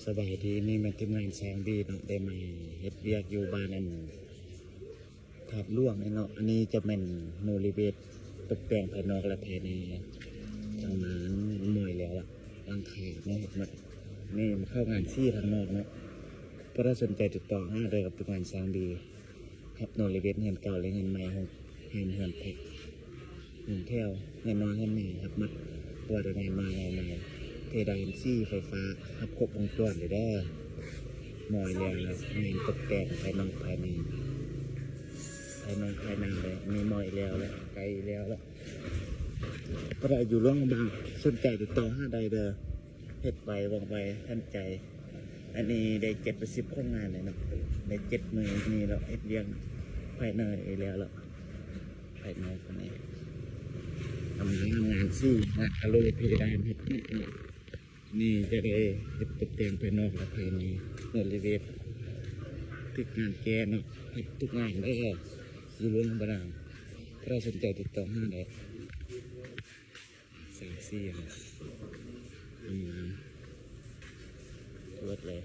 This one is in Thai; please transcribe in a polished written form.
สบายดีนี่มันทีมงานแสงดีเนาะได้มาเฮ็ดเวียกอยู่บ้านอันถาดล่วงเนาะอันนี้จะเป็นโนริเวศตกแต่งภายนอกและภายในจังนั้นหน่อยแล้วล่ะร่างกายเนาะมันนี่มันเข้างานซี่ทางนอกเนาะก็ถ้าสนใจติดต่อหาได้กับทีมงานแสงดีครับโนริเวศเงินเก่าและเงินใหม่ของเงินแพ็คเงินเที่ยวเงินน้อยเงินใหม่ครับมัดตัวเดินงานมาใหม่เพดานซี่ไฟฟ้าครับครบวงจรเลยได้มอยแล้วงานตกแต่งภายนอกภายในเลยมีมอยแล้วไกลแล้วก็ได้อยู่ร่องบางสนใจติดต่อห้าใดเด้อเฮ็ดไปวางไปท่านใจอันนี้ได้7-10คนงานเลยนะได้7 มือนี่เราเฮ็ดเลี้ยงภายในแล้วภายในคนนี้ทำงานซี่งานกะโลเพดานเฮ็ดนี่จะได้เฮ็ดตกแต่งภายนอกและภายในเงินรีเวททุกงานแกเนาะเฮ็ดทุกงานได้อยู่เรื่องบางถ้าสนใจติดต่อห้าได้3-4ทำงานรวดเลย